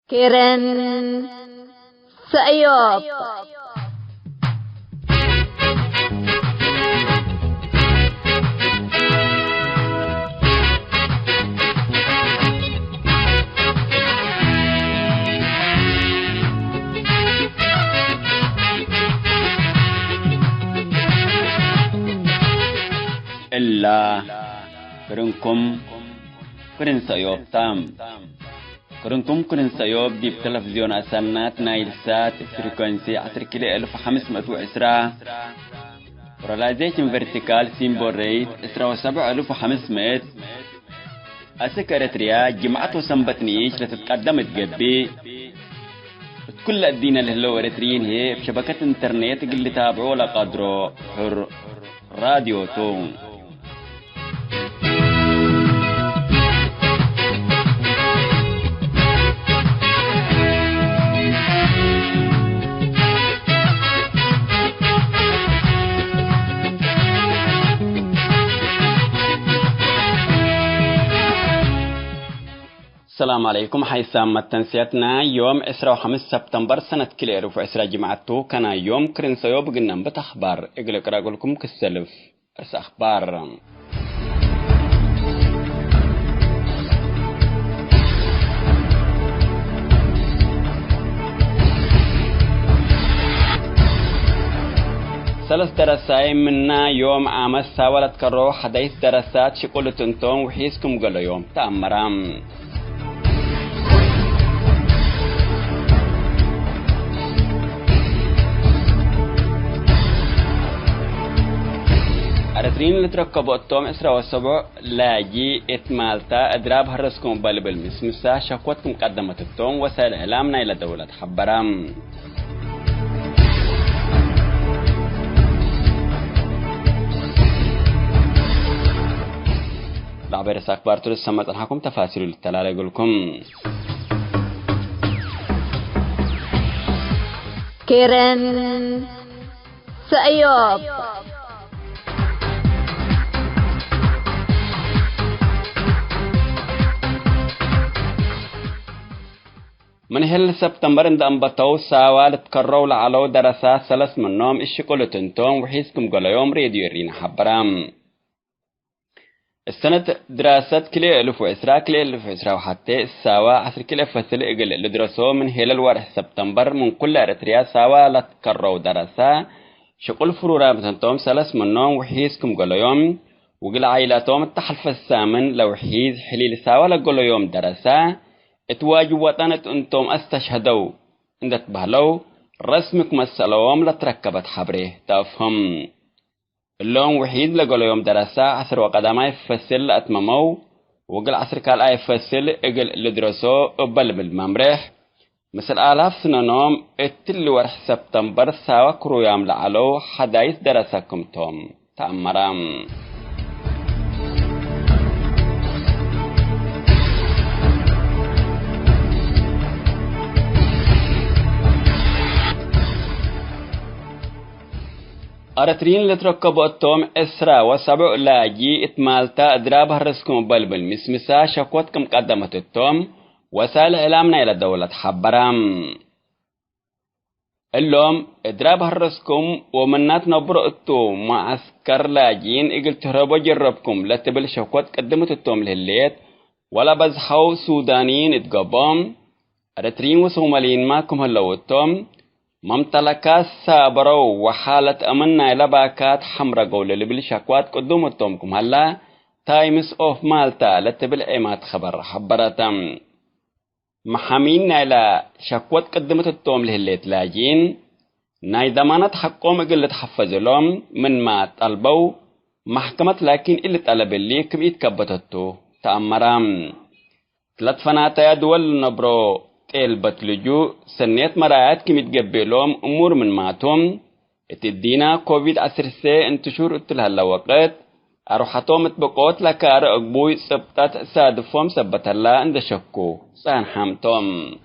كيرن سأيوب إلا كرنكم كرن سأيوب تام كرنكم كرن سأيوب دي بتلفزيون أسنات نايل سات فريكونسي 10 كيلو 1510 وراليزيشن فيرتيكال سيمبول ريت 7500 أسكرتريا جمعة وسنبتنيش لتتقدم تقبي كل الدين اللي هو اريتريين هي بشبكة انترنت اللي تابعوا لقدروا حر راديو تون السلام عليكم. حيث تنسيتنا يوم 25 سبتمبر سنة كليرو في إسراء جماعته كان يوم كرنسيو بقنا بتخبار إقلق راقلكم كالسلف أرس أخبار ثلاث دراسات منا يوم عام ساولت كرو حديث دراسات شقول تنتون وحيسكم قلو يوم تأمرام أرترين اللي تركبوا التوم إسراء والسبع لاجي إتمالتا أدراب هرسكم بالبل مسمسا شكوتكم قدمت التوم وسائل إعلامنا إلى دولة حبرام لعبير ساكبار ترس سمت أنحكم تفاصيل التلالة يقولكم كيرن سأيوب من هل سبتمبر اند أنبطو ساوال تكرروا لعلو دراسات ثلاث منهم الشكول تنتون وحيسكم قلو يوم ريديو يرين حبرام السنة دراسات كلي ألف وإسراء وحتى الساوى 10 كلي فصل إقل اللي درسوه من هل الوارح سبتمبر من كل أرتريا ساوى لتكرروا دراسات شكول فرورا تنتون ثلاث منهم وحيسكم قلو يوم وقل عائلاتهم التحلف الثامن لو حيز حليل ساوى لقلو يوم دراسات اتواجب وطنت انتم استشهدوا عند تبهلو رسمكم السلام لتركبت حبره تفهم اللون وحيد لقلو يوم دراسة 10 وقدامي فصل اتممو وقل 10 كال اي فصل اقل لدرسو قبل بالممرح مثل آلاف سنانوم اتل ورح سبتمبر ساوى كرو يام لعلو حدايث دراسكم توم تأمرام أرترين اللي تركبوا التوم إسراء وسبع لاجي إتمالتا أدراب هرسكم بالبل مسمسا شكوتكم قدمت التوم وسائل إعلامنا إلى دولة حبرام اللوم أدراب هرسكم ومنات نبرو التوم معسكر لاجين إقل تهربوا جربكم لتبل شكوت قدمت التوم لهليت ولا بزحو سودانيين اتقبام أرترين وصوماليين ماكم هلو التوم ممتلكات سابرو وحالة أمنا لباكات حمرا قول اللي بالشكوات قدومتكم هلا تايمز اوف مالتا لتبل ايمات خبر حبرتم محامين نايلا شكوات قدمت التوم لهليت لاجين ناي دمانات حقهم قلت حفظ لهم من ما طلبوا محكمة لكن اللي طلب اللي كم يتكبتتو تأمرام 3 فناتا دول نبرو تيل بتلجو سنيت مرايات كم يتقبلهم أمور من ماتهم اتدينا كوفيد 10 انتشور اتلها وقت أروحتهم اتبقوت لكار أقبوي سبتات سادفهم سبت الله عند شكو سان حامتهم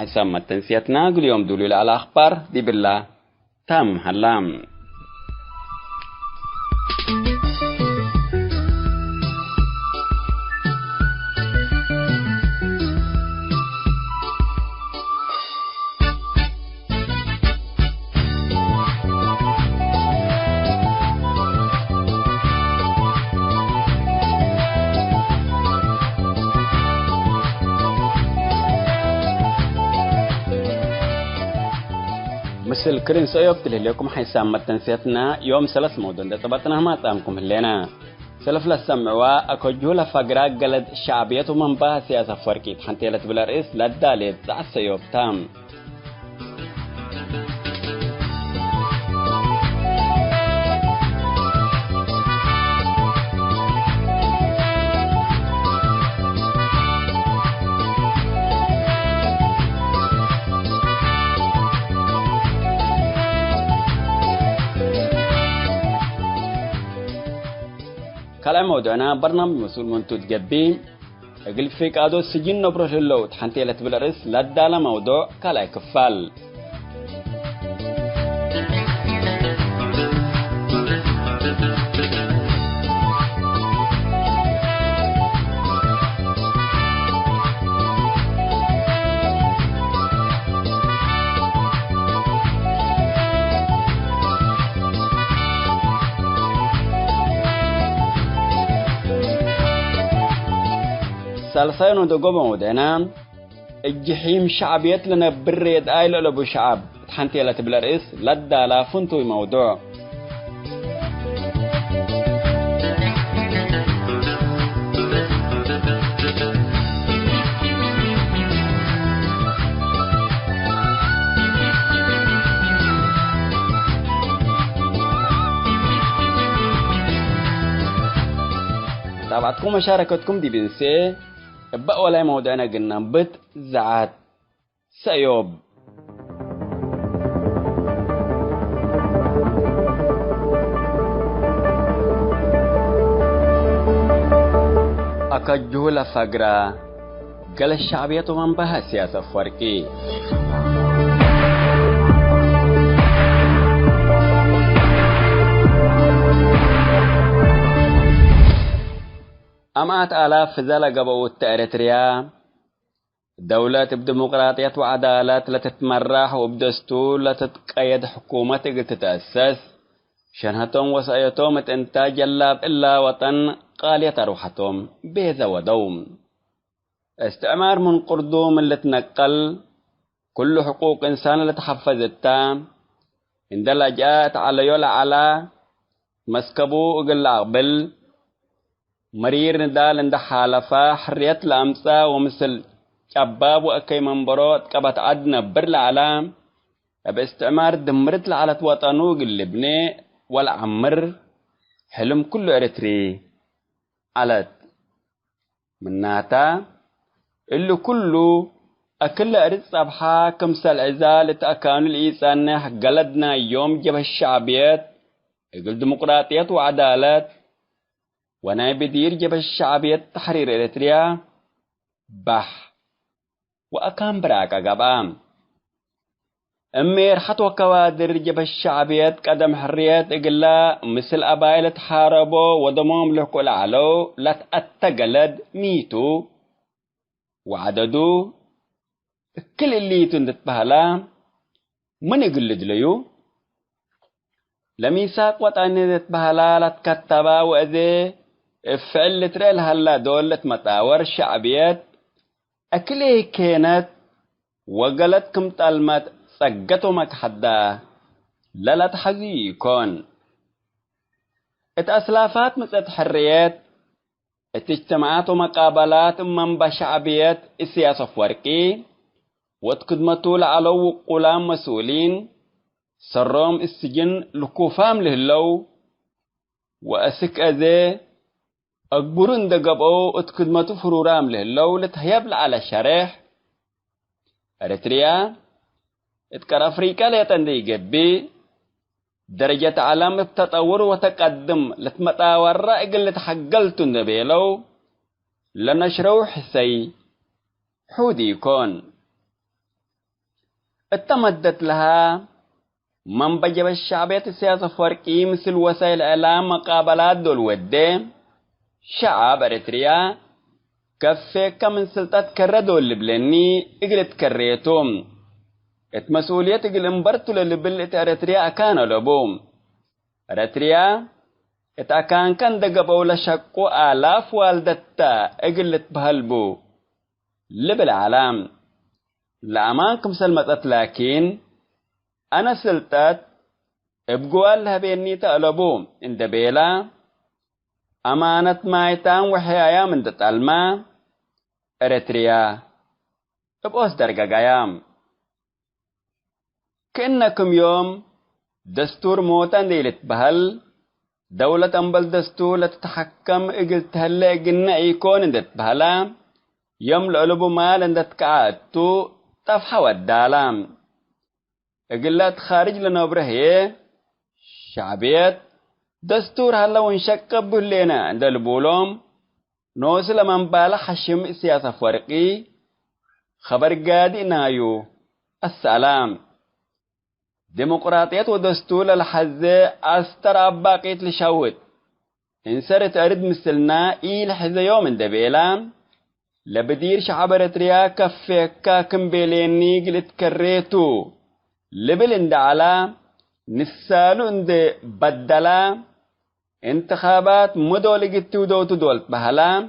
حسام ما تنسيتنا كل يوم دولي على أخبار دي بالله تام هلام. مثل كرين سيوب تلهليكم حيسام متنسيتنا يوم سلس مودن ده طبطنا ما تامكم هلينا سلف للسمعوا أكجولا فقرا قلد شعبية من بها سياسة فرقيت حنتيلة بالرئيس للدالي تاع سيوب تام. كلام موضوعنا برنامج مسؤول منتو تجبين اقل فيك ادو سجين نبروش اللوت حنتيلة بالرئيس لدالا موضوع كلا كفال. سالسين ودقوبة ودينا الجحيم شعبيت لنا بريد آيلو لبو شعب تحنتي لا تبلا رئيس لدى لا فنتو موضوع. تابعتكم مشاركتكم دي بنسي بقى ولا موضوعنا قلنا بت زعات سيوب. أكجولا فقرا قال الشعبية من بها سياسة فرقي. أمات آلاف زلق بوت إريتريا دولة بديمقراطية وعدالة لا تتمرح وبدستور لا تتقيد حكومة تتأسس شنهتهم وسعيتهم إنتاج اللاب إلا وطن قالية روحتهم بيذا ودوم استعمار من قردوم اللي تنقل كل حقوق إنسان اللي تحفظتها إن دلجات على يولا على مسكبو أقل أقبل مرير ندال عند حالفا حرية الأمسا ومثل شباب وأكي منبرات كبت عدنا بالعالم باستعمار دمرت لعلى وطنوق اللبناء والعمر حلم كله إريتري علت مناتا اللي كله أكل أريد صبحا كمسال عزالة أكانو الإيسان قلدنا يوم جبه الشعبيات يقول ديمقراطيات وعدالات وانا بدير جبه الشعبيات تحرير إريتريا بح وأكام براكا قبام أمير حتوى كوادر جبه الشعبيات قدم حريات إقلا مثل أبايل تحاربوا ودموم لحكوا العلو لا تأتقلد ميتو وعددو كل اللي تندت بهلا من يقلد ليو لميساق وطاندت بهلا لا تكتبا وأذي فعل تريل هلا دولة مطاور شعبيات أكلي كانت وقلت كم تلمت سقطوا مكحدا لا تحزي يكون اتأسلافات مسألة حريات اجتماعات ومقابلات من بشعبيات السياسة فرقي وتقدمتوا لعلو قلام مسؤولين سرهم السجن لكوفام لهلو وأسك أذي أكبرون دقبو اتقدمتوا فرورام لهلو لتهيبل على الشريح إريتريا اتكار أفريقيا ليتندي جبي درجة عالم بتطور وتقدم لتمتاور رأيق اللي تحقلتوا نبيلو لنشرو حسي حودي يكون اتمدت لها من بجب الشعبية السياسة فرقي مثل وسائل الإعلام مقابلات دول ودي شعب أريتريا كفي كمن سلطات كردو اللبلاني اقلت كريتهم ات مسؤولية اقل انبرتو للبلت أريتريا أكان لبوم أريتريا ات أكان كان دقبو لشكو آلاف والدتا اقلت بهالبو لبالعالم لأمانكم سلمت لكن أنا سلطات ابقوال لها بيني تقلبو اند بيلا أمانة مايتان وحيايا من تتعلما أريتريا ابقوس درقا قيام كأنكم يوم دستور موتان ديلت بهل دولة أنبل دستور لتتحكم اقلت هلا قلنا ايكون اندت بهلا يوم لقلبو مال اندت كعادتو تفحى والدالام اقلت خارج لنبره شعبيت دستور هلا ونشك بلينا عند البولوم نوصل من بالا حشم سياسة فرقي خبر قادي نايو السلام ديمقراطية ودستور الحزة أستر أباقيت لشوت انسرت أرد مثلنا إيه لحزة يوم اندبيلا لبدير شعب أريتريا كفيكا كمبيليني قلت كريتو لبل اندعلا نسالو اند بدلا انتخابات مدول جتو دوتو دولت بهلا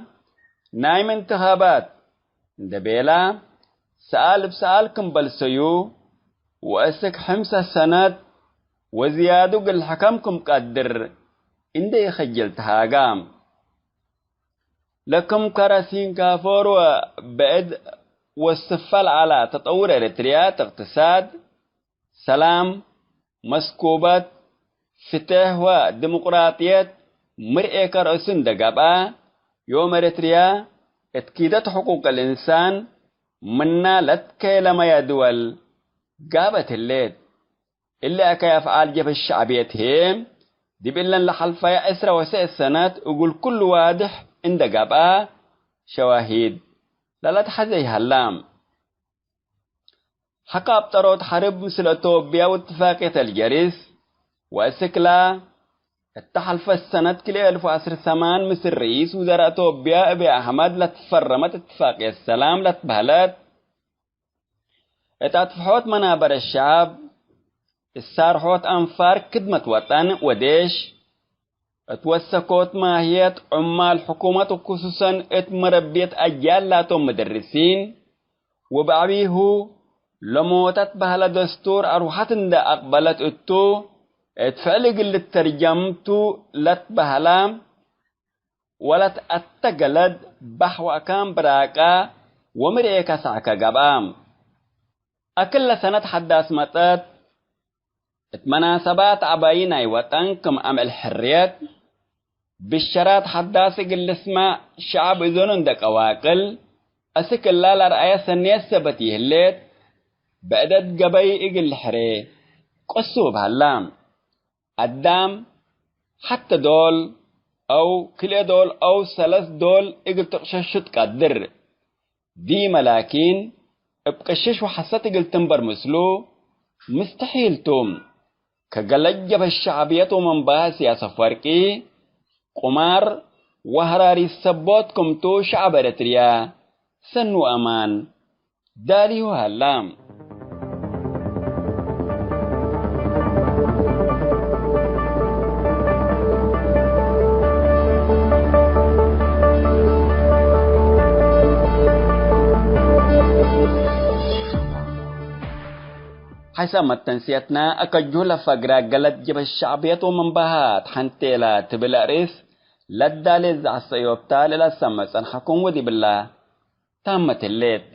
نايم انتخابات اندبيلا سأل بسأل كمبل سيو وأسك 5 سنوات وزيادو قل حكمكم قدر اندي يخجلت هاقام لكم كراسين كافور وبعد والسفل على تطور أريتريا اقتصاد سلام مسكوبات فتح وديمقراطية مرئي كرأسن دقابا يوم أريتريا اتكيدت حقوق الإنسان منا لتكي لما يدول قابت الليل إلا أكا يفعل جف الشعبية هيم دي بإلن لحلفة 10 سنوات أقول كل واضح عند قابا شواهد لا تحزي هلام حقا ابتروت حرب مثل أتوبيا واتفاقية الجريس وأسكلا التحلف السنة كلي 1008 مثل رئيس وزراء أتوبيا أبي أحمد لتفرمت اتفاقية السلام لتبهلت اتعطفحوت منابر الشعب السارحوت أنفار كدمة وطن وديش اتوسكوت ماهية عمال حكومة وخصوصا اتمربيت أجيال لاتهم مدرسين وبعبيه لموتت بهلا دستور أروحات دا أقبلت اتو اتفعلق اللي ترجمتو لت بهلا ولت اتقلد بحو كام براكا ومريكا ساكا قبام أكل سنة حداث متات مناسبات عباينا وطن كم أم الحريات بالشرات حداث قل اسمع شعب ذنون دك أواقل أسك الله لرأي سنية سبتيه الليت بعدد قبي إقل الحري قصوا بهاللام الدام حتى دول أو كل دول أو 3 دول إقل تقششت قدر دي ملاكين ابقشش وحسات إقل تنبر مسلو مستحيل توم كجلجب الشعبية ومن بها سياسة فرقي قمار وهراري السبوتكم تو شعب أريتريا سنو أمان دالي وهاللام حسب تنسيتنا أكجول فقرا قلت جب الشعبية ومن بهات حنتيلا تبلاريس لداليز عصيوبتا للسمس أنحكم ودي بالله تامت الليت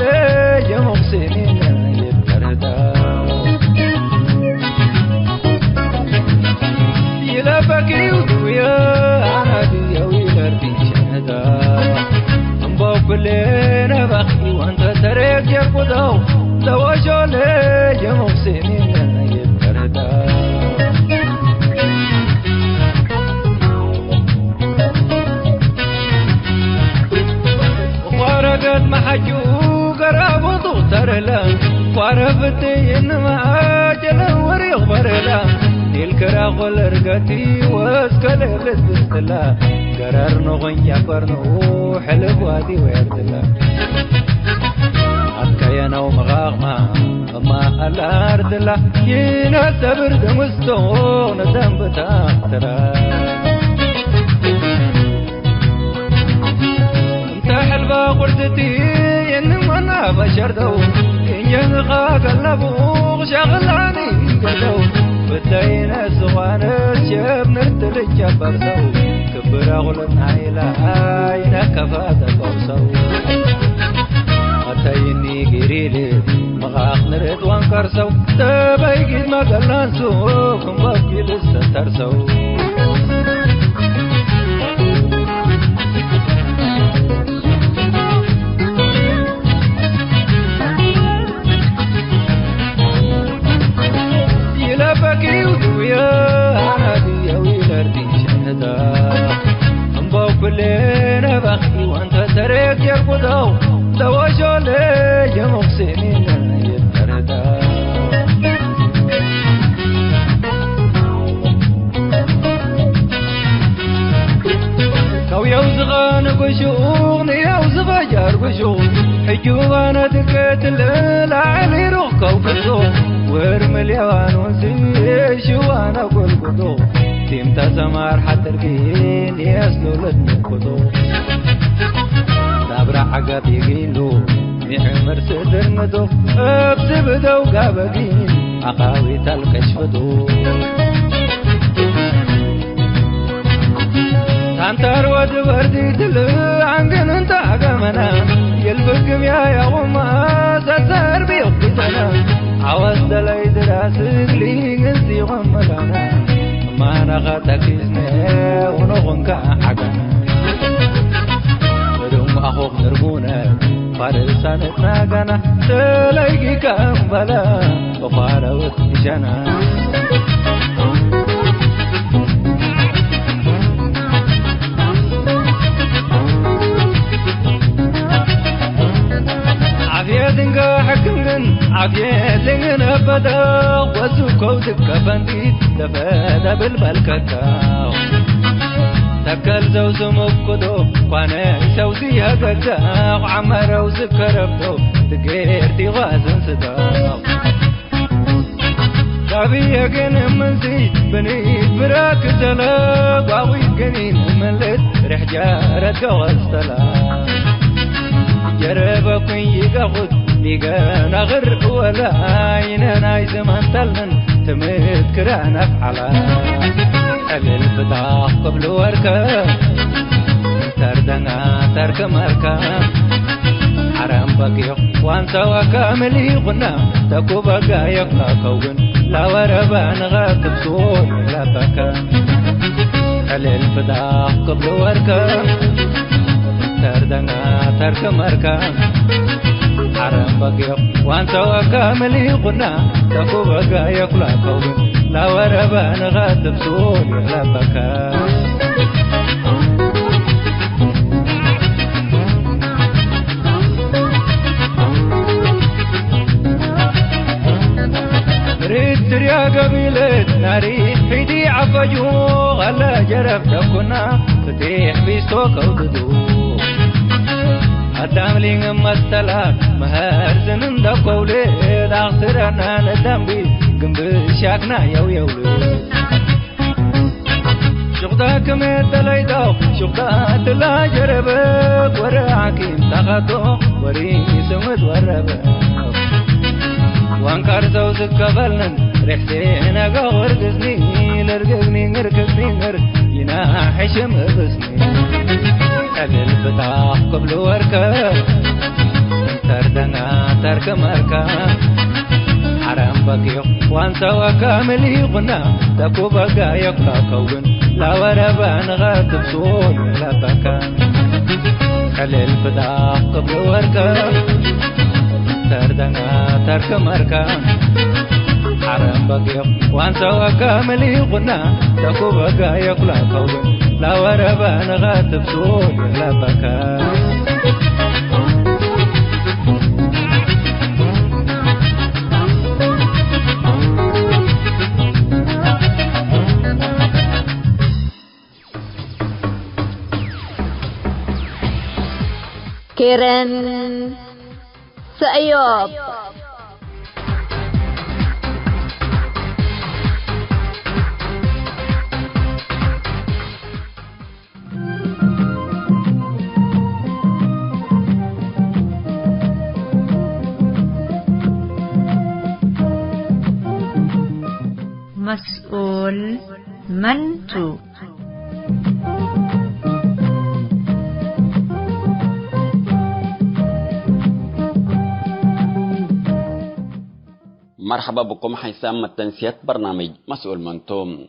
لي مقسمين يبردا يلبكي ودويا أنا دي ويلردي شهدا أمبو كلنا بخي وانت تريك يقضو لوجو لي مقسمين يبردا وارقد محجو قرابو ترلا وارفتي إنما أجل وريغ برلا الكرا والرقتي واسكال بستلا قرار نغن يقرنو حلب وادي ويردلا أتكينا ومغاغما أما الأردلا ينا سبر دمستو ندم بتاقتلا انت حلبا قرتي إنما أنا بشر دو إن ينغا قلبو شغلاني قدو بدينا سوانس شاب نرتل الجبر سو كبر أغلن عيلا عينا كفاة بوسو أتيني قريلي مغاق نرد وانكر سو تبايقيد مقلان سو كم بقي لسه ترسو يلبكي ودويا أنا دي ويلردي شهدا أمبو كلنا بخي وانت تريك يرقضو لوجو لي مقسمين يبردا كو يوزغان قشوغ نيوزغ جار قشوغ حجوغانا دكت العلي روح كوكسوغ ورمل يوان وزي شوانا قل قدو تيم تسمار حتى القين يسلو لدنكدو دابر عقب يقيلو معمر سدر ندو ابزبدو قابقين عقاوي تالكشفدو تانتار ود وردي دل عنقن انت عقمنا يلبقم يا غما سسر بيقتنا عوض دلي دراسك لي نسي غملانا ما نغتك اسمه ونغنك حقنا ودوم أخوك نرقونا فارسانت ناقنا تلاقي كامبلا وفاروت نشانا عفيتنك حكمن عفيتنك أبدا وزوكو تكفندي دفادا بالبالكتاو تكال زوز مكدو وانا سوزي هكذا عمرو سكربتو تغيرتي غازن صداو كابي يقن منزي بنيت براك زلاق واوي قنين ملت رح جارت قوستلا جربكن يقخد لقانا غر ولا عيننا عايزمان تلن تمت كرانا فعلا الفتاح قبل وركا تردنا ترك مركا حرام بقيق وانسا وكاملي غنا تكو بقى يقلا كون لا وربان غاتب سوي لا بكا الفتاح قبل وركا تردنا ترك مركا حرام بقيق وانسا وكاملي غنا تكو بقى يقلا كون لا وربان غاتب سوي لا بكا ريت يا قبيلة ناري حيدي عفجو غلا جرب تكونا فتيح بيستوك وددو أدام لين مستلا مهار زنن دقولي داخسرنا ندام بي قنب شاكنا يو يولو شغدا كميت ليدو شغدا تلا جربك ورا عكيم تغطو وري سمد وربك وانكار زوزك قبلن رحتينا قور قزني لرققني نرققني نرق ينا حشم بسني قبل الفتاح قبل وركب تردنا ترك مركا حرام بقيق وانسى وكامل يغنى تكو بقى يقرا كون لا وربان غاتب صور لا بكا خلي الفداء قبل وركا تردنا ترك مركا حرام بقيق وانسى وكامل يغنى تكو بقى يقرا كون لا وربان غاتب صور لا بكا Karen Sayop. مسؤول منتو مرحبا بكم حيثما تنسيت برنامج مسؤول منتوم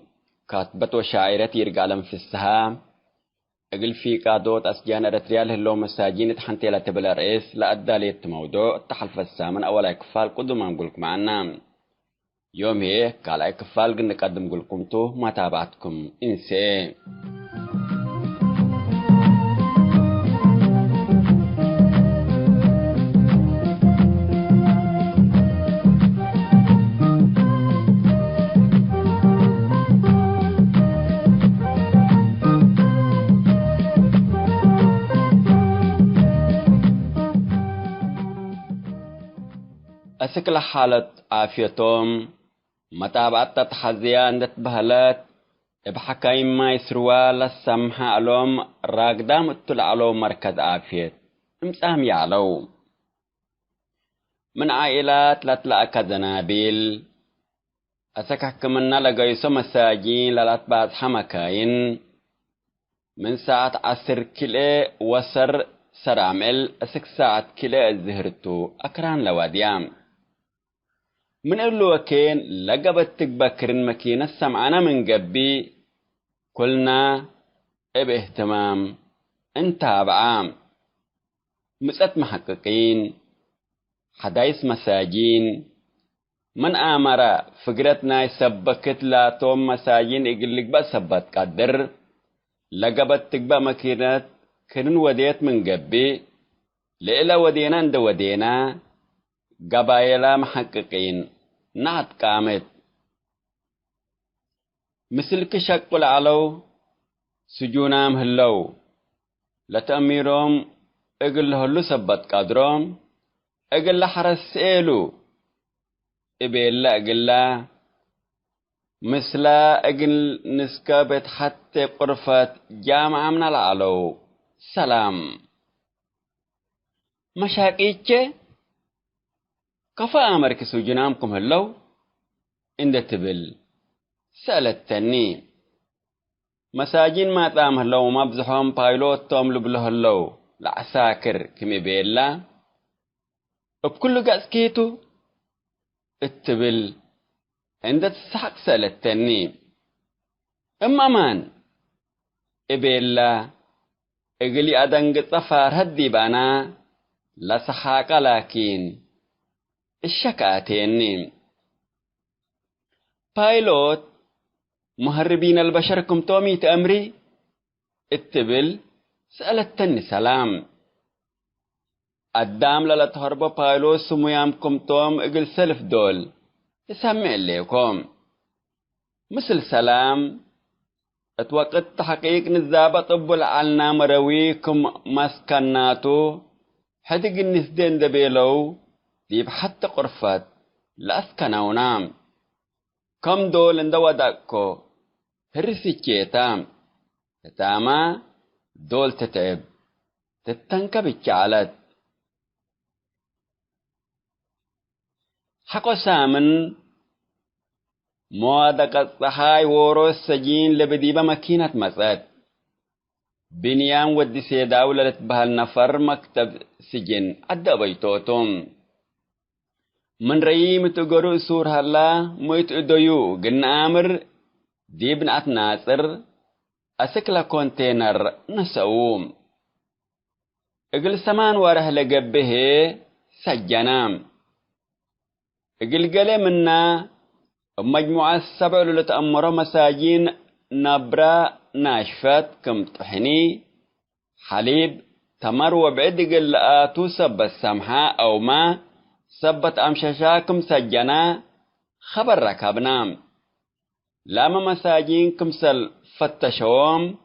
كاتبة وشاعرة يرقالم في السهام اقل في قادوت اسجان ارتريال هلو مساجين تحنتي لا تبلا رئيس لا اداليت موضوع تحلف السامن اولا اكفال قدما نقولكم معنا يوم هيك قال اكفال قلنا قدم قولكم تو ما تابعتكم انسي أسكل حالة عافيتهم متابعة تحزيان دتبهلات بحكايم ما يسروا للسمحة علوم راقدام التلعلو مركز عافيت امسام يعلو من عائلات لتلقى كذنابيل أسك حكمنا لقيسو مساجين للأتباط حمكاين من ساعة 10 كيلو وسر سرامل أسك ساعة كيلو الزهرتو أكران لواديام من اللوكين لقبت تكبكرن مكينة سمعنا من قبي كلنا باهتمام انت بعام مسأت محققين حدايس مساجين من آمر فقرتنا يسبكت لا توم مساجين يقلق بسبت قدر لقبت تكبا مكينة كرن وديت من قبي لإلا ودينا اند ودينا قبايلا محققين نعت قامت مثل كشكل علو سجونام هلو لتأميرهم اقل هلو سبت قادرهم اقل حرس إيلو إبيلا اقل مثل اقل نسكبت حتى قرفت جامعة من العلو سلام مشاكيتش كفا أمرك سجنامكم هلو إند تبل سألتني مساجين ما تام هلو مبزحهم بايلوت توم لبله هلو لعساكر كمي بيلا بكل قاسكيتو التبل عند تسحق سألتني أما مان إبيلا إقلي أدنق طفار هدي بانا لسحاق لكن الشكاتين بايلوت مهربين البشر كم تومي تأمري التبل سألتني سلام الدام للتهرب بايلوت سميامكم توم اقل سلف دول يسمع ليكم مثل سلام اتوقت تحقيق نزابة طب العلنا مرويكم مسكناتو حدق النسدين دبيلو ديب حتى قرفت لأسكنا ونام كم دول اندو داكو هرسي كيتام تتاما دول تتعب تتنك بالجعلت حقو سامن موادق الصحاي وورو السجين لبديبا مكينة مساد بنيام ودي سيدا ولا لتبهل نفر مكتب سجن عدا بيتوتم من ريم تقرؤ سور هلا مويت ادويو قلنا امر دي بنات ناصر اسكلا كونتينر نسوم اقل سمان واره لقبه سجنام اقل قلي منا مجموعة السبع اللي تأمروا مساجين نبرا ناشفات كم طحني حليب تمر وبعد قل آتو سب السمحة أو ما سبت أمشاشاكم سجنا خبر ركبنام لما مساجين كمسل فتشوم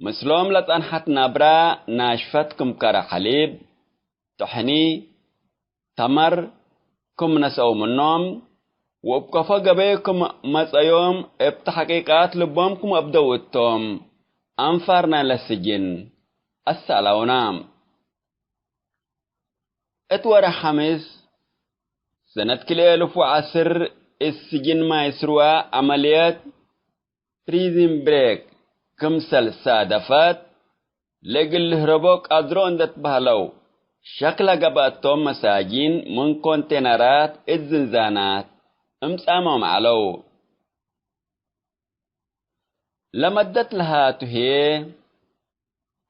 مسلوم لتنحت نبرا ناشفات كم كرا حليب طحني تمر كم نسأو منهم وبكفا قبيكم مسأيوم ابتحقيقات لبومكم أبدوتهم أنفرنا للسجن السلاونام اتورا حمس سنة كلي 1010 السجن ما يسروا عمليات بريزن بريك كمسل سادفات لقل هربوك أدرون دت بهلو شكل قباتهم مساجين من كونتينرات الزنزانات امسامهم علو لمدت لها تهي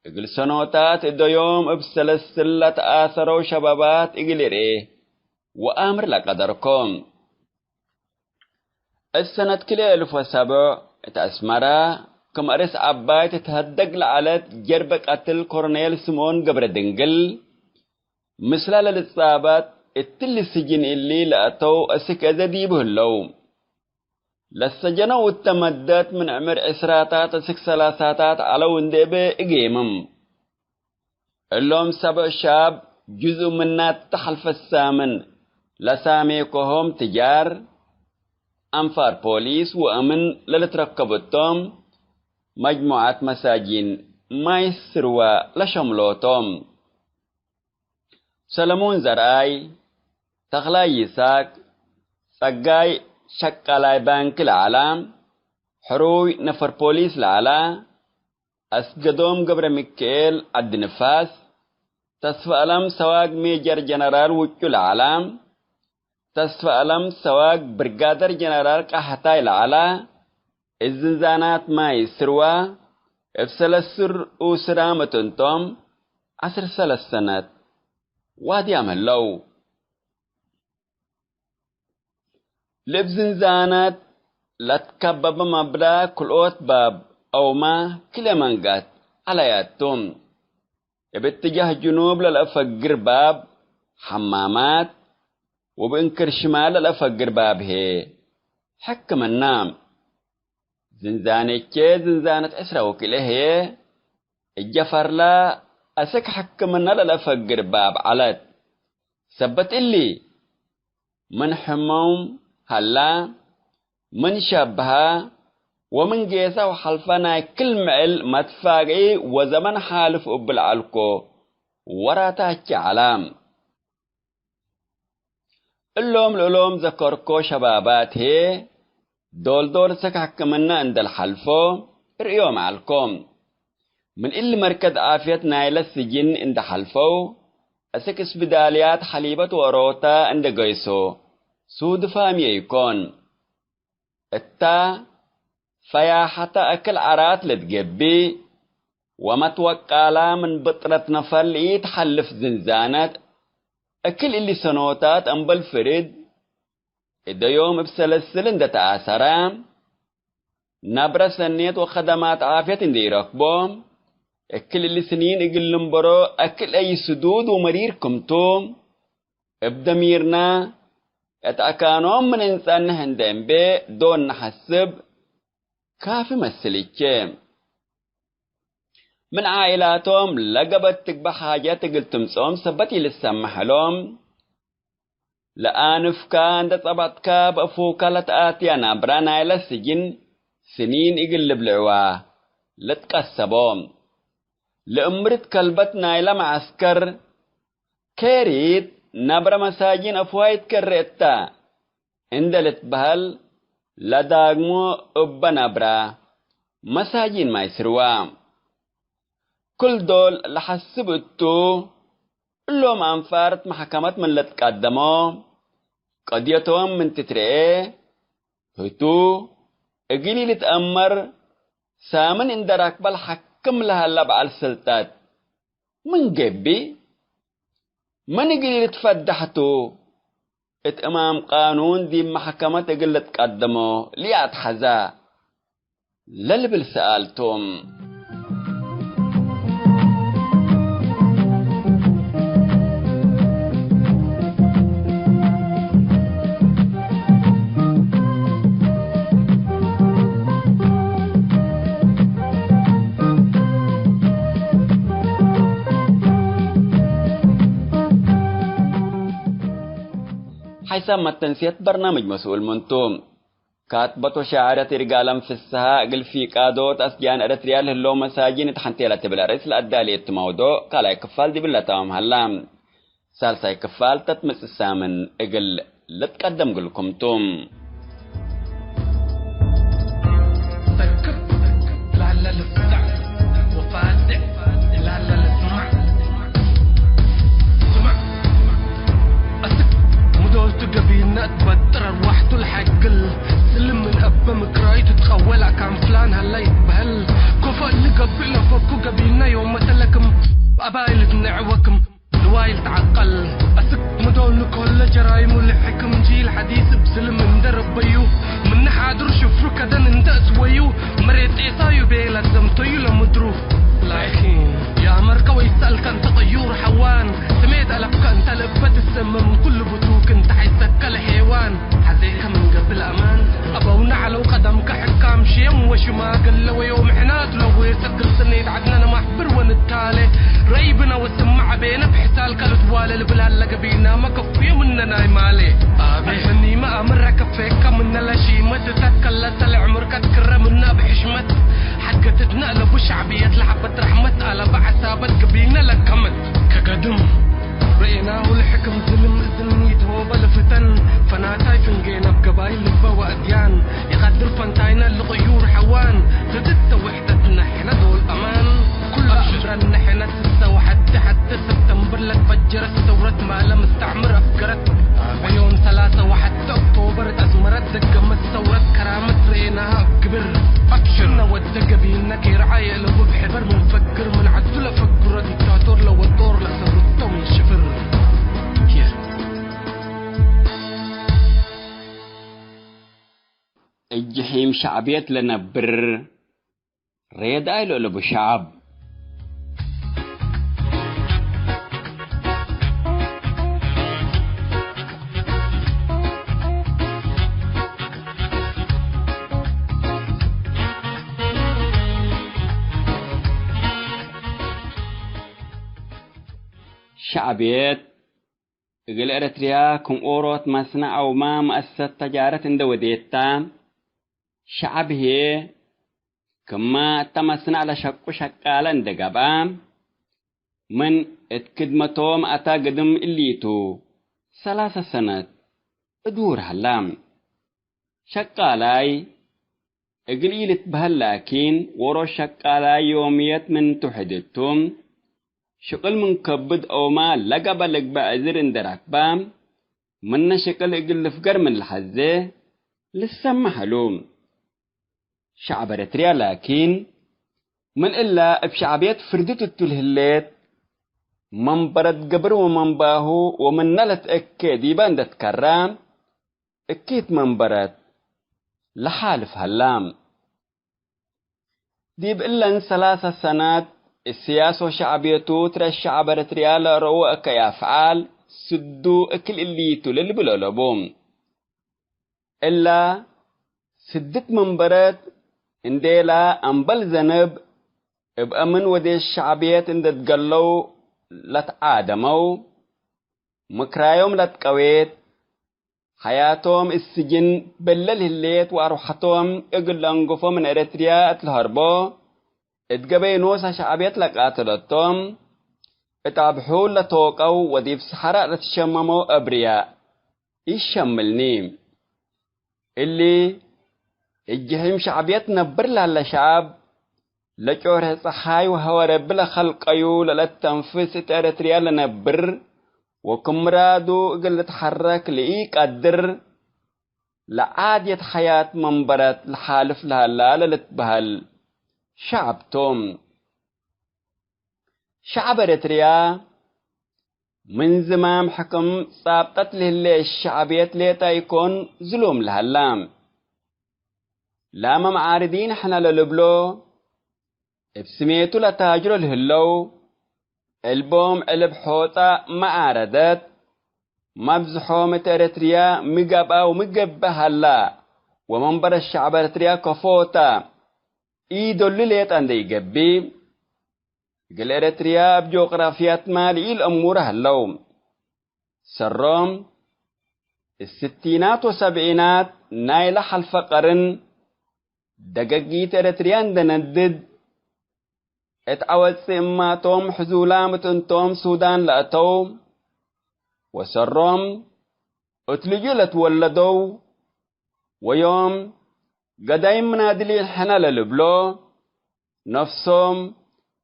اقل سنوتات ادو يوم ابسلسلة آثروا شبابات اقل ريه وامر لقدركم السنة كلي 1007 اتأسمرا كم ارس عبايت تتهدق لعلت جربك قتل كورنيل سمون قبر دنقل مثل للصابات التل السجن اللي لأتو أسك أزدي بهلو للسجنة والتمدات من عمر عسراتات أسك سلاساتات على وندبة إقيمم اللهم 7 شاب جزء منات تحلف السامن لساميكوهم تجار أنفار بوليس وأمن للتركبتهم مجموعة مساجين ما يسروا لشملوتهم سلمون زرعي تغلاي يساك سقاي شكالاي بانك العالم حروي نفر بوليس العلا أسقدوم قبر ميكيل عد نفاس تصفى ألم سواق ميجر جنرال وچو العالم تصفى ألم سواق برقادر جنرال كحتاي العلا الزنزانات ما يسروا افسل السر وسرامة انتم 10 سنات وادي عملو لبزنزانات لا تكبب مبدا كلوت باب أو ما كل منقات على ياتهم باتجاه جنوب للأفقر باب حمامات وبانكر شمال للأفقر باب هي حكم النام زنزانة أسرى وكله هي الجفر لا أسك حكمنا للأفقر باب علت سبت اللي من حموم هلا من شبها ومن جيسا وحلفنا كل معل مدفاقي وزمن حالف بالعلكو وراتاك علام اللوم ذكركو شبابات هي دول سك حكمنا عند الحلفو رئيو معلكم من اللي مركز عافية نايل السجن عند حلفو أسكس بداليات حليبة وروتا عند قيسو سود فامي يكون التا فيا حتى أكل عرات لتقبي وما توقعلا من بطرة نفر يتحلف زنزانات أكل اللي سنوتات أنبل فريد إذا يوم بسلسل عند تأثرام نبرة سنيت وخدمات عافية عند يركبهم أكل اللي سنين إقلن برو أكل أي سدود ومرير كمتوم ابدميرنا اتأكانوم من إنسان هندين بي دون نحسب كافي مسليكي من عائلاتهم لقبت تقبح حاجات قلتم صوم سبتي للسمح لهم لآنف كان دطبط كاب أفوكا لتآتيانا برانا إلى السجن سنين إقلب العواه لتقسبهم لأمرت كلبتنا إلى معسكر كيريت نبرا مساجين أفوايد كريتا اندلت بهل لداغمو أبا نبرا مساجين ما يسروام كل دول لحسبتو اللهم أنفارت محكمات من اللي تقدموا قضيتهم من تترئي هتو اقلي لتأمر سامن اندراك بالحكم لها اللبع السلطات من قبي من اقلي لتفدحتو اتمام قانون دي محكمات اقلي تقدموا ليات حزا للبل سألتم حسام التنسيت برنامج مسؤول منتوم كاتبة شاعرة رجالا في السهاء قل في قادوت أسجان أرتريال هلو مساجين تحنتي لتبلا رئيس الأدالية موضوع قال كفال دي بالله تمام هلام سالساي كفال تتمس السامن اقل لتقدم قلكم توم تبتر روحت الحقل سلم من أبا مكراي تتخولك عن فلان هلا يتبهل كفا اللي قبلنا فكو قبلنا يوم مثلكم أبايل تنعوكم الوايل تعقل أسك مدول كل جرايم والحكم جيل حديث بسلم من درب بيو من حادر شفرو كذا نندأس ويو مريت إيسايو بيلا زمتيو لمدرو لايخين يا مركا ويسألك انت طيور حوان سميت ألبك انت لبت السم من كل بطوك انت حيسك الحيوان حزيك من قبل أمان أبونا على قدمك حكام شيم وشما قل ويوم حنات لو يسكر سنيد عدنا أنا محبر ونتالي ريبنا والسمع بينا بحسال كالتوالي البلال لقبينا ما كفي مننا مالي أبي مني ما أمر كفيك من الأشيمة تتكلت العمر كتكرر منا بحشمت حقا تتنقلب وشعبية لعبت رحمت على بعثابت قبينا لكمت كقدم رأيناه الحكم ظلم إذن يتهوب الفتن فناتاي فنجينا بقبايل لبا وأديان يغدر فانتاينا لغيور حوان ردت وحدتنا احنا دول أمان كل أمرنا احنا ستة وحتى سبتمبر لك فجرت ثورة مالا مستعمر أفكرت ويوم 3 وحتى أكتوبر أزمرت دقمت ثورة كرامة رأيناها بكبر أكشرنا ودق بينا كي رعاية لو بحبر منفكر من عدل فكر ديكتاتور لو الدور لسرطة من شفر الجحيم شعبيت لنا بر ريد ايلو لبو شعب شعبيت قل ارتريا كم اوروت مصنع او ما مؤسسة تجارة اندوديتا شعب هي كما تمسنا على شق شقالا دقبام من اتكدمتهم اتا قدم الليتو 3 سنة ادور هلام شقالاي اقليلت بهاللاكين ورو شقالاي يوميت من تحدتهم شقل من كبد او ما لقب لقب عزر اندراك بام من شقل اقل فقر من الحزة لسه حلوم شعب ارتريا لكن من إلا بشعبيات فردت التلهلات من برد قبر ومن باهو ومن نلت اكيد باندت كرام اكيد من برد لحالف هلام ديب إلا 3 سنوات السياسة شعبيتو ترى الشعب ارتريا لروا كيافعال سدو اكل الليتو للبلولبوم إلا سدت من برد انديلا انبل زنب ابقى من ودي الشعبيات اند تقلو لتعادمو مكرايوم لتقويت حياتهم السجن بلل هليت واروحتهم اقل انقفو من اريتريا اتلهربو اتقبي نوسا شعبيات لقاتلتهم اتعبحول لتوقعو وديف سحراء لتشممو ابرياء يشملنيم اللي الجحيم شعبيتنا برلا لشعب لجوره صحاي وهو بلا خلق أيو للتنفس إريتريا لنبر وكمرادو قل تحرك لإيك أدر لعادية حياة منبرت الحالف لها لا لتبهل شعب توم شعب إريتريا من زمام حكم صابتت له الشعبيات ليتا يكون ظلوم لها اللام لاما معاردين حنا للبلو بسميتو لتاجر الهلو البوم قلب حوطة معاردت مبزحومة إريتريا مقبا ومقبا هلا ومنبر الشعب إريتريا كفوتا إيدو اللي ليت عندي يقبي قل إريتريا بجغرافيات مالي الأمور هلو سرهم الستينات والسبعينات نايلة حلف قرن دقاقيت إريتريان دندد اتعود سئماتهم حزولامة انتهم سودان لأتو وسرهم اتلجوا لتولدوا ويوم قدايم منادلي الحنا للبلو نفسهم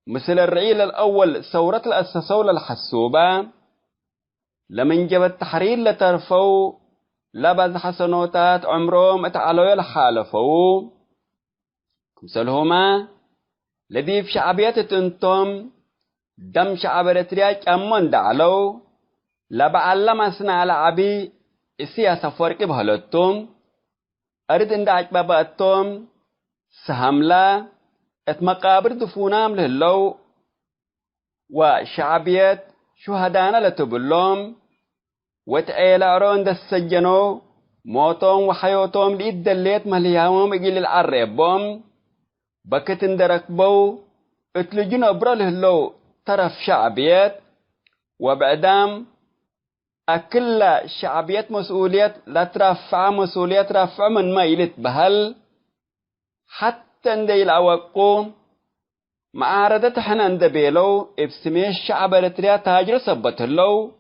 مثل الرعيل الأول ثورة الأساسو للحسوبة لمن جب التحرير لترفوا لبز حسنوتات عمرهم اتعالوا لحالفوا كمثلهما لذي في شعبيات انتم دم شعب إريتريا كمان دعلو لبعلم أسنا العبي السياسة فرق بهالتهم أريد أن دعك باباتهم سهملا اتمقابر دفونام لهلو وشعبيات شهدانا لتبلوم وتعيل عرون دسجنو موتهم وحيوتهم لإد الليت ملياهم إجيل العربهم بكتن دركبو اتلجون أبرا لهلو طرف شعبيات وبعدام أكل شعبيات مسؤوليات لا ترفع مسؤوليات رفع من ما يلت بهل حتى ندي الأوقو معارضة حنا ندبيلو ابسمي الشعب إريتريا تاجر سبتلو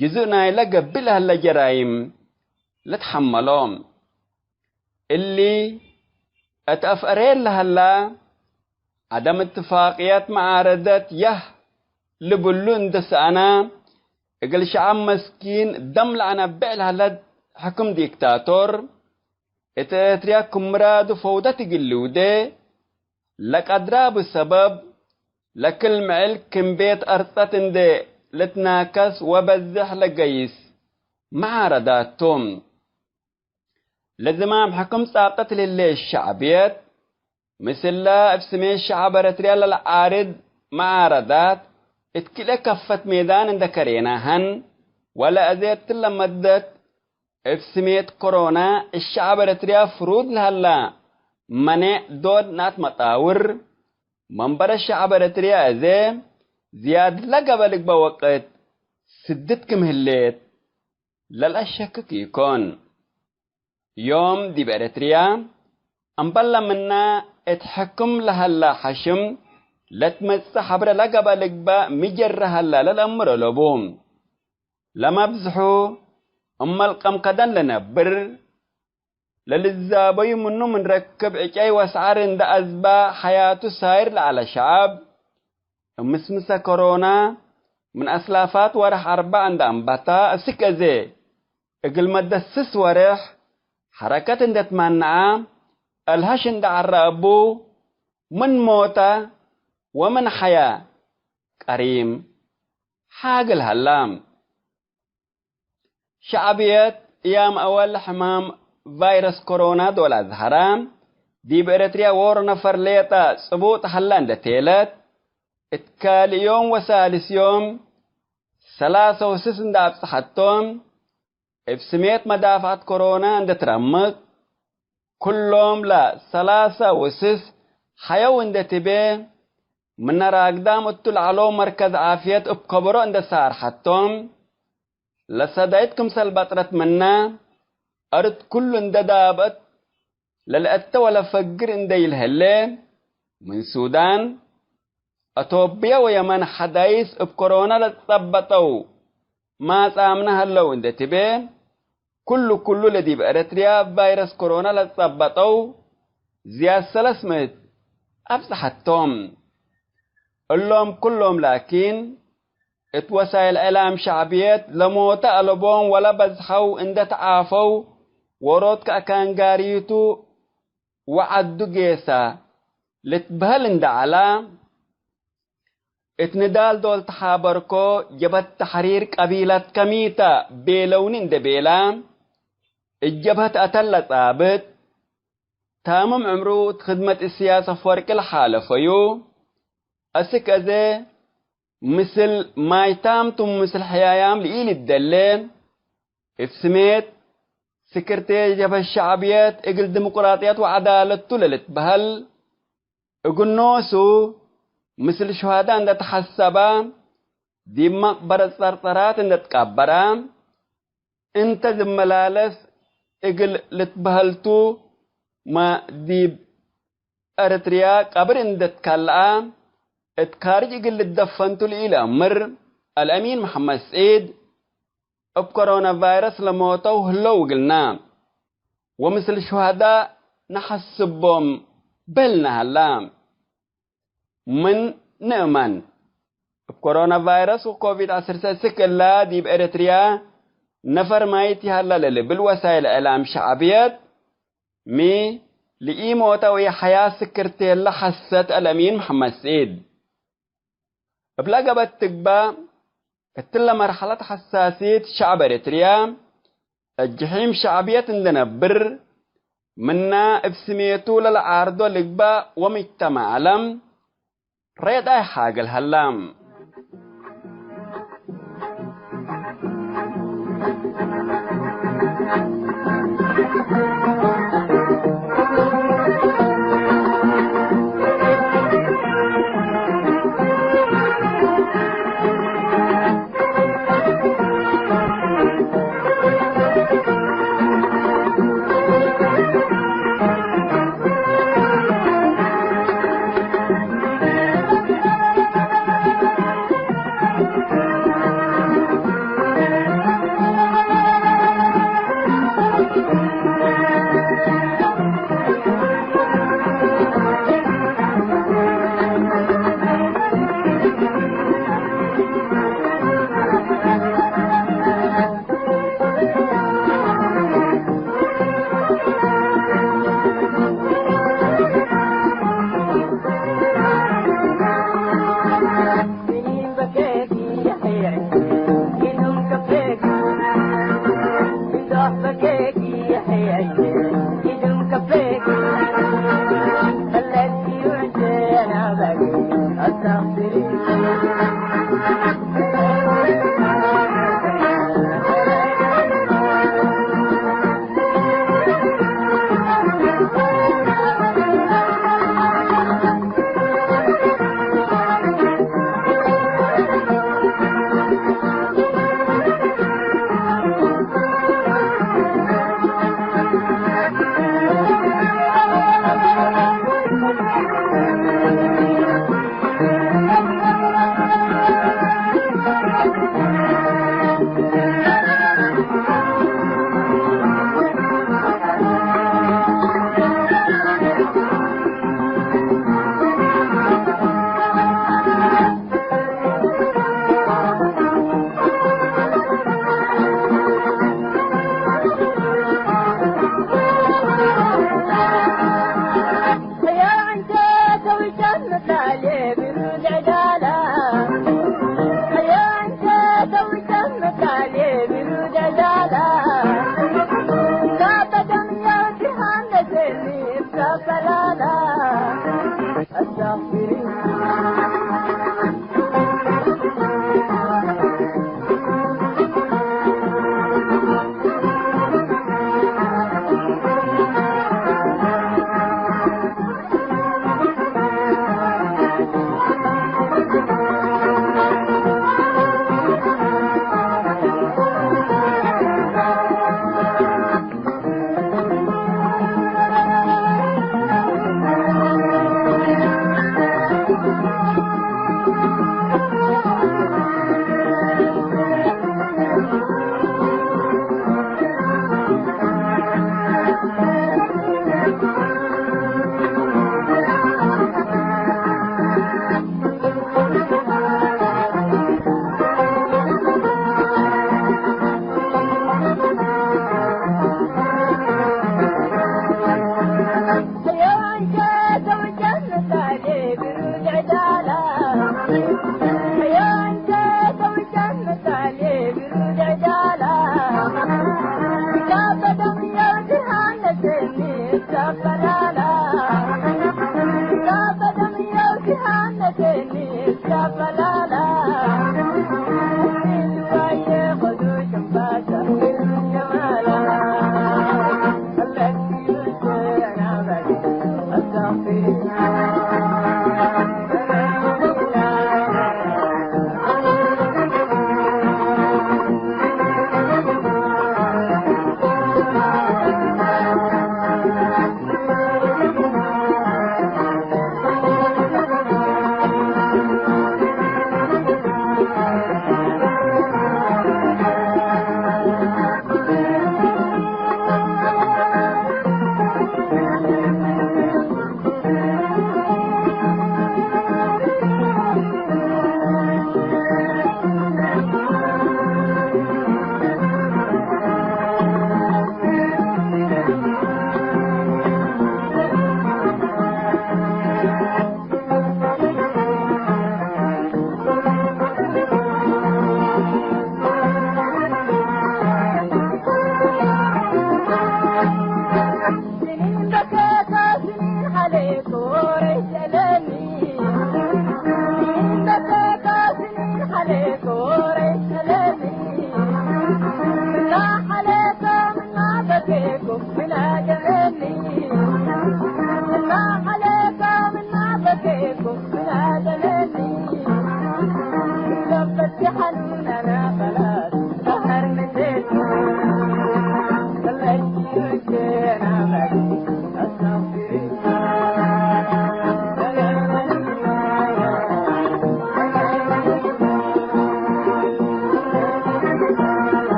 جزءنا إلا قبلها الجرائم لا تحملهم اللي اتأفرين لها لا عدم اتفاقيات معارضة لبلون دس أنا اقل شعب مسكين دم لعنا بعلها لد حكم ديكتاتور اتريا كمراد فوضى تقلوده لك أدراب السبب لكل معل كم بيت أرطتن دي لتناكس وبزح لقيس معارضاتهم لزمام حكم ساقط للي الشعبيات مثل لا افسمي الشعب إريتريا للعارض معارضات اتكلا كفة ميدان اندكريناهن ولا أزيت لمدت افسميت كورونا الشعب إريتريا فروض لهلا منع دود نات مطاور منبر الشعب إريتريا ازي زياد لقبلك بوقت سدتكم هليت للأشكك يكون يوم دي بإريتريا أمبلا منا اتحكم لهلا حشم لتمس حبر لقبلك با مجر هلا للأمر لبوم لما بزحو أما القمقدان لنبر للزابي منو من ركب عجاي واسعار دا أزبا حياته ساير على شعب مسمسة كورونا من أسلافات ورح 4 دا أنباتا السكازي اقل مدسس ورح حركات اندت منعا الهش اند عرابو من موتا ومن حياة كريم حاج الهلام شعبيات ايام اول حمام فيروس كورونا دول ازهرام دي بإريتريا ورنا فرليتا صبوت حلان دتيلت اتكال يوم وثالث يوم 3 وسسن داب صحتهم افسميت مدافعات كورونا عند ترمك كلهم لا 3 وسس حيو عند تبي من راقدام اتل علو مركز عافية ابكبرو عند سار حتهم لصدايتكم سلبطرت منا أرد كل عند دابت للأت ولا فقر عند الهلة من سودان أتوبيا ويمن حدايس بكورونا لتثبتوا ما سامنا هلو عند تبي كل الذي بإريتريا فيروس كورونا لتثبتوا زياد 300 أبصحتهم اللهم كلهم لكن اتوسائل إعلام شعبيات لموت ألبون ولا بزحو إن تعافوا ورود كأكان قاريتو وعدو جيسا لتبهل إن دعلا اتندال دول تحابركو جبت تحرير قبيلة كميتا بيلون إن دبيلا الجبهة أتلت آبت تامم عمرو خدمة السياسة فورك الحالة فيو أسك أزي مثل ما يتامتم مثل حيايام لإيل الدلين افسميت سكرتير جبهة الشعبيات اقل ديمقراطيات وعدالة تللت بهل اقل نوسو مثل شهداء عند تحسبا دي مقبرة سرطرات عند تكبرا انت زملالس اقل لتبهلتو ما دي ارتريا قبر عند تكالعا اتكارج اقل لتدفنتو الى امر الامين محمد سعيد بكورونا فيروس لموتوه لو قلنا ومثل شهداء نحسبهم بلنا هلام من نأمن بكورونا فيروس وكوفيد 19 كلا دي بإريتريا نفر مايتي هلا بالوسائل الإعلام شعبيات مي لإيموتا وهي حياة سكرتي اللي حست الأمين محمد سعيد بلقبت تقبا كتلا مرحلة حساسية شعب إريتريا الجحيم شعبية عندنا بر منا افسميتو للعارضو لقبا ومجتمع علم ريد اي حاجة الهلام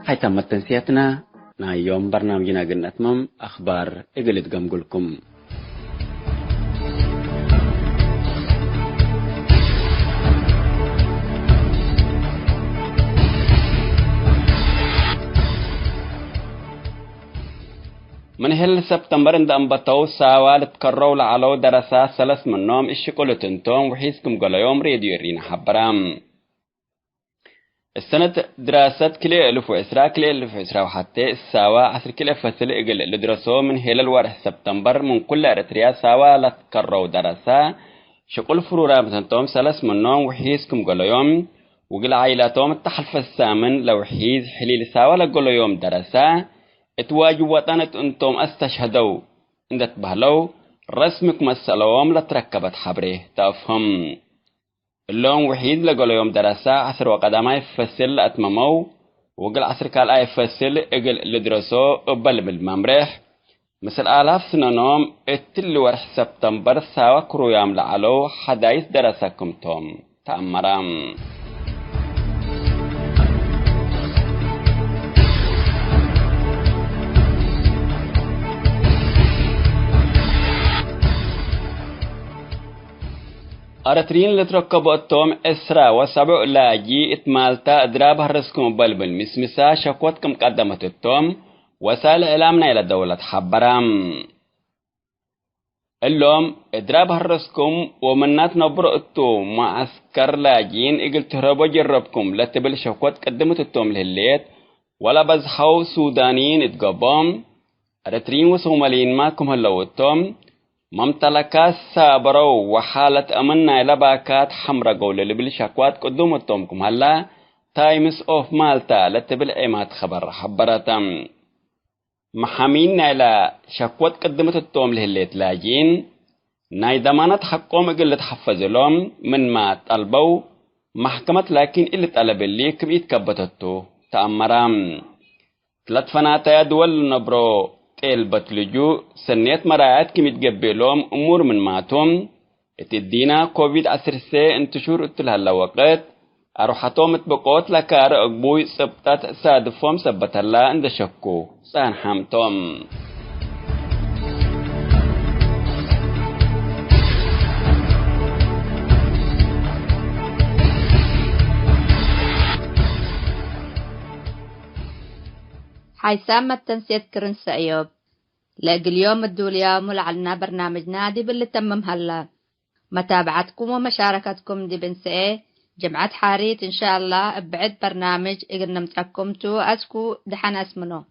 حيث تنسيتنا نا يوم برنامجنا قلنا أتمم أخبار إقلت قمقلكم من هل سبتمبر اند أنبتو ساوال تكرروا لعلو درسا سلس منهم الشكولة تنتوم وحيسكم قول يوم ريديو رينا حبرام السنة دراسات كلي ألف وعسرة كلي ألف وعسرة وحتى الساوى عصر كلي فصل إقل اللي درسوه من هلال وارح سبتمبر من كل أرتريا ساوى لتكرروا درسا شكول فرورا بتنتوم سلس منهم وحيسكم قول يوم وقل عائلاتهم التحلف السامن لو حيز حليل ساوى لقول يوم درسا اتواجه وطنت انتم استشهدوا اندت بهلو رسمك مسألوهم لتركبت حبره تفهم اللون وحيد لقول يوم دراسة عصر وقدما يفصل اتممو وقل عصر كال يفصل اقل لدرسو قبل بالممرح مثل آلاف سنانوم اتل ورح سبتمبر ساوى كرويام لعلو حدايث دراسكم توم تأمرام أرترين لتركبوا التوم إسرا وسبع لاجي إتمالتا إدراب هرسكم بلبل مسمسا شكوتكم قدمت التوم وسائل إعلامنا إلى دولة حبرام اللوم إدراب هرسكم ومنات نبرو التوم معسكر لاجين إقل تهربوا جربكم لتبل شكوت قدمت التوم لهليت ولا بزحو سودانيين إتقبام أرترين وصوماليين ماكم هلو التوم ممتلكات سابرو وحالة أمنا إلى باكات حمرا قول اللي بالشكوات قدومتكم هلا تايمز أوف مالتا لتبل إيمات خبر حبرتم محامين إلى شكوات قدمت التوم لهليت لاجين ناي ضمانات حقهم اللي تحفظ لهم من ما طلبوا محكمة لكن اللي طلب اللي كم يتكبتتو تأمرام ثلاث فناتا دول نبرو تيل بتلجو سنيت مراعات كم يتقبلهم أمور من ماتهم اتدينا كوفيد 19 انتشور اتلها وقت أروحتهم اتبقوت لكار أقبوي سبتات سادفهم سبت الله عند شكو سان حامتهم حيسام التنسيت كرن سأيوب لاقي اليوم الدوليا ملعلنا برنامج نادي باللي تمم هلا متابعتكم ومشاركتكم دي بنسئة جمعة حاريت إن شاء الله بعد برنامج إقرنا متعكمتو أسكو دحان اسمنو